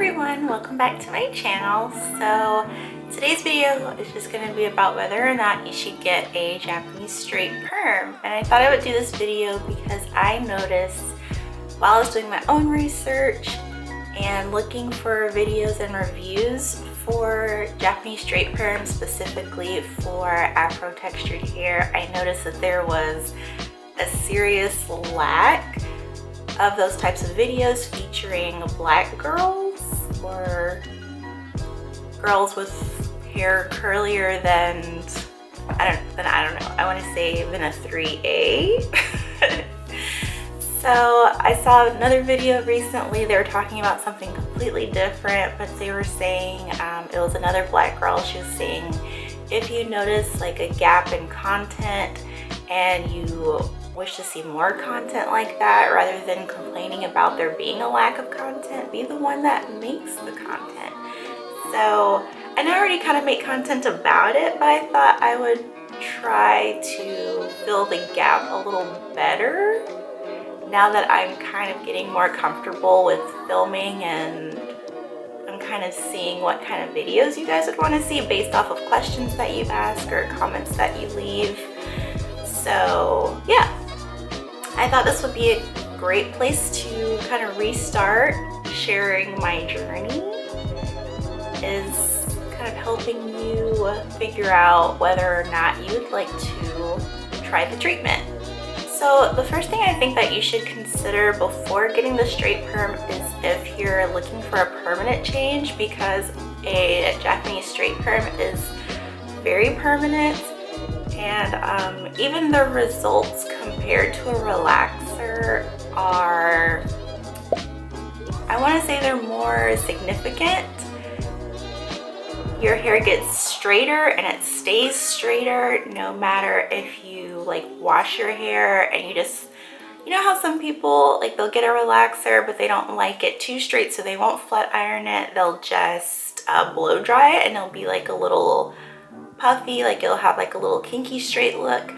everyone, welcome back to my channel. So today's video is just going to be about whether or not you should get a Japanese straight perm. And I thought I would do this video because I noticed while I was doing my own research and looking for videos and reviews for Japanese straight perm, specifically for Afro textured hair, I noticed that there was a serious lack of those types of videos featuring black girls or girls with hair curlier than I don't know, I want to say than a 3A. So I saw another video recently. They were talking about something completely different, but they were saying it was another black girl. She was saying if you notice like a gap in content and you wish to see more content like that, rather than complaining about there being a lack of content, be the one that makes the content. So I already kind of make content about it, but I thought I would try to fill the gap a little better now that I'm kind of getting more comfortable with filming and I'm kind of seeing what kind of videos you guys would want to see based off of questions that you ask or comments that you leave. So yeah, I thought this would be a great place to kind of restart sharing my journey, is kind of helping you figure out whether or not you'd like to try the treatment. So the first thing I think that you should consider before getting the straight perm is if you're looking for a permanent change, because a Japanese straight perm is very permanent. And even the results compared to a relaxer are, I want to say they're more significant. Your hair gets straighter and it stays straighter no matter if you like wash your hair and you just, you know how some people like they'll get a relaxer but they don't like it too straight, so they won't flat iron it. They'll just blow dry it and it'll be like a little puffy, like it'll have like a little kinky straight look.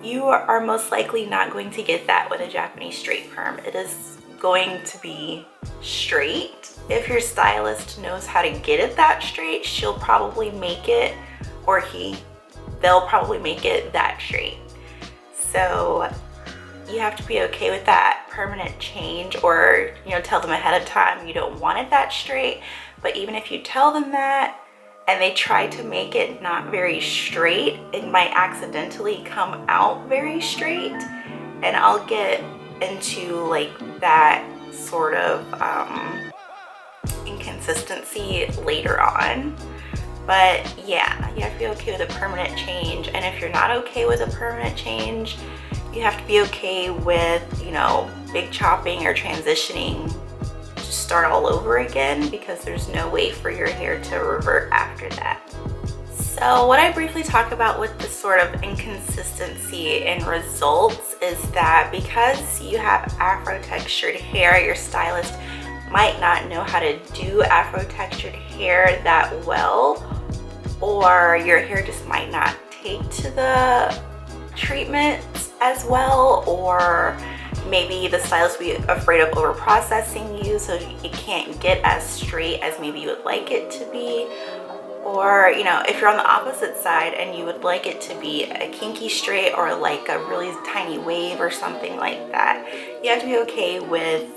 You are most likely not going to get that with a Japanese straight perm. It is going to be straight. If your stylist knows how to get it that straight, she'll probably make it, or they'll probably make it that straight. So you have to be okay with that permanent change, or tell them ahead of time you don't want it that straight. But even if you tell them that and they try to make it not very straight, it might accidentally come out very straight. And I'll get into like that sort of inconsistency later on. But yeah, you have to be okay with a permanent change. And if you're not okay with a permanent change, you have to be okay with, big chopping or transitioning, start all over again, because there's no way for your hair to revert after that. So what I briefly talk about with this sort of inconsistency in results is that because you have Afro textured hair, your stylist might not know how to do Afro textured hair that well, or your hair just might not take to the treatment as well, or maybe the stylist will be afraid of over processing you, so it can't get as straight as maybe you would like it to be. Or if you're on the opposite side and you would like it to be a kinky straight or like a really tiny wave or something like that, you have to be okay with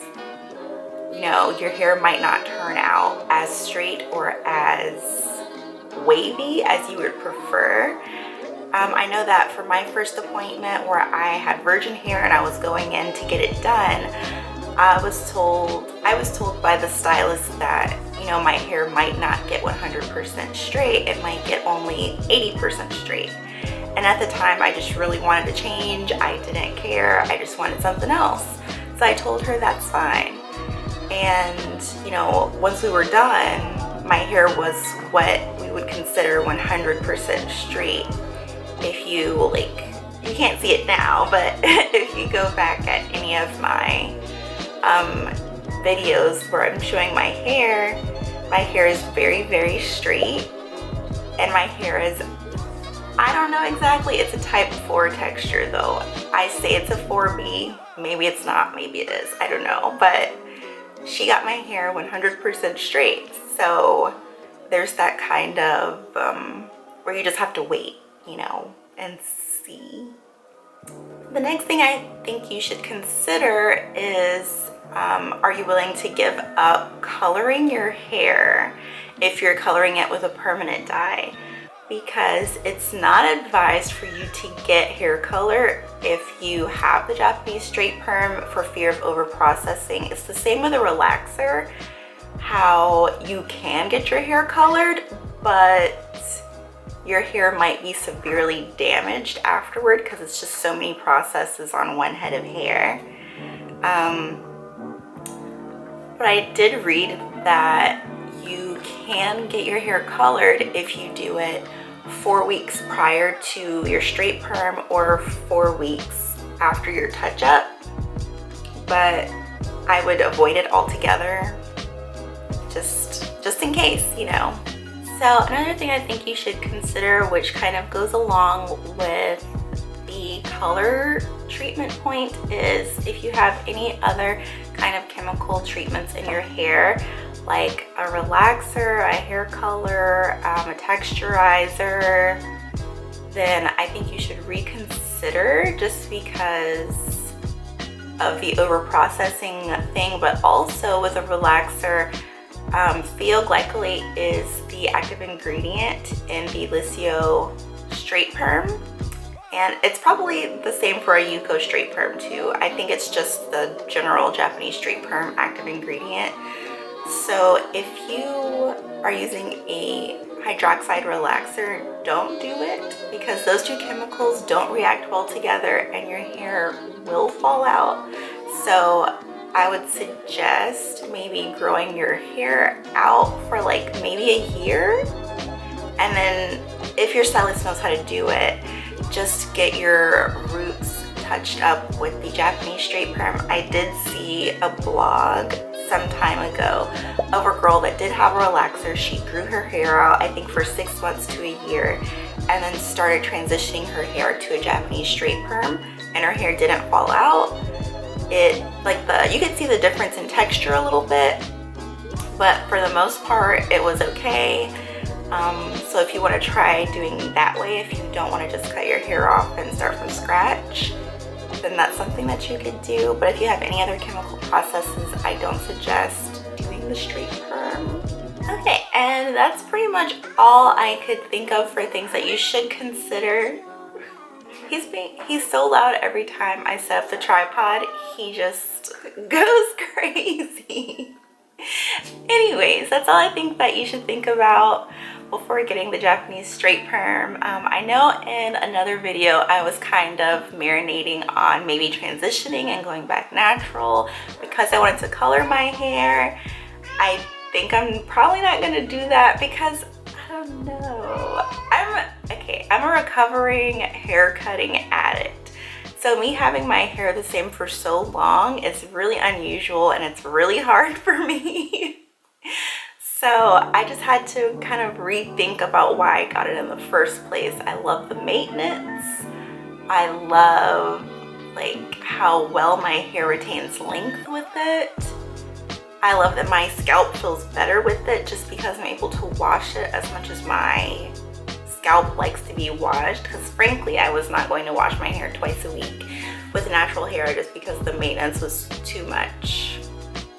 your hair might not turn out as straight or as wavy as you would prefer. I know that for my first appointment where I had virgin hair and I was going in to get it done, I was told by the stylist that my hair might not get 100% straight. It might get only 80% straight. And at the time I just really wanted to change. I didn't care. I just wanted something else. So I told her that's fine. And once we were done, my hair was what we would consider 100% straight. If you you can't see it now, but if you go back at any of my videos where I'm showing my hair is very, very straight, and my hair is, I don't know exactly, it's a type 4 texture though. I say it's a 4B, maybe it's not, maybe it is, I don't know, but she got my hair 100% straight. So there's that kind of where you just have to wait, you know, and see. The next thing I think you should consider is, are you willing to give up coloring your hair if you're coloring it with a permanent dye? Because it's not advised for you to get hair color if you have the Japanese straight perm for fear of over processing. It's the same with a relaxer, how you can get your hair colored, but your hair might be severely damaged afterward because it's just so many processes on one head of hair. But I did read that you can get your hair colored if you do it 4 weeks prior to your straight perm or 4 weeks after your touch-up, but I would avoid it altogether, just in case, you know. So another thing I think you should consider, which kind of goes along with the color treatment point, is if you have any other kind of chemical treatments in your hair, like a relaxer, a hair color, a texturizer, then I think you should reconsider, just because of the over-processing thing. But also with a relaxer, thioglycolate is the active ingredient in the Licio straight perm, and it's probably the same for a Yuko straight perm too. I think it's just the general Japanese straight perm active ingredient. So if you are using a hydroxide relaxer, don't do it, because those two chemicals don't react well together and your hair will fall out. So I would suggest maybe growing your hair out for like maybe a year, and then if your stylist knows how to do it, just get your roots touched up with the Japanese straight perm. I did see a blog some time ago of a girl that did have a relaxer. She grew her hair out, I think for 6 months to a year, and then started transitioning her hair to a Japanese straight perm, and her hair didn't fall out. You could see the difference in texture a little bit, but for the most part it was okay. So if you want to try doing that way, if you don't want to just cut your hair off and start from scratch, then that's something that you could do. But if you have any other chemical processes, I don't suggest doing the straight perm. Okay, and that's pretty much all I could think of for things that you should consider. He's so loud every time I set up the tripod. He just goes crazy. Anyways, that's all I think that you should think about before getting the Japanese straight perm. I know in another video I was kind of marinating on maybe transitioning and going back natural because I wanted to color my hair. I think I'm probably not gonna do that because I don't know. I'm a recovering hair cutting addict. So me having my hair the same for so long is really unusual, and it's really hard for me. So I just had to kind of rethink about why I got it in the first place. I love the maintenance. I love like how well my hair retains length with it. I love that my scalp feels better with it just because I'm able to wash it as much as my scalp likes to be washed, because frankly I was not going to wash my hair twice a week with natural hair just because the maintenance was too much.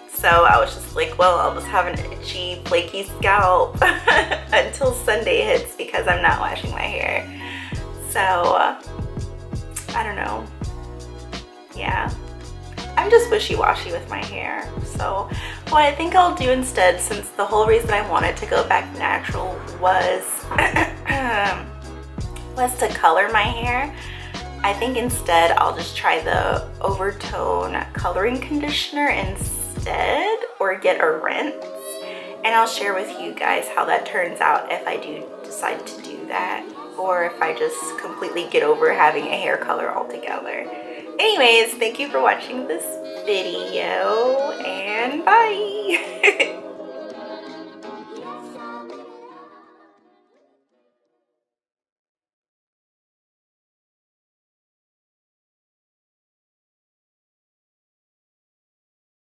So I was just like, well, I'll just have an itchy, flaky scalp until Sunday hits because I'm not washing my hair. So I don't know. Yeah, I'm just wishy-washy with my hair. So what I think I'll do instead, since the whole reason I wanted to go back natural was to color my hair, I think instead I'll just try the Overtone coloring conditioner instead, or get a rinse, and I'll share with you guys how that turns out if I do decide to do that, or if I just completely get over having a hair color altogether. Anyways, thank you for watching this video, and bye.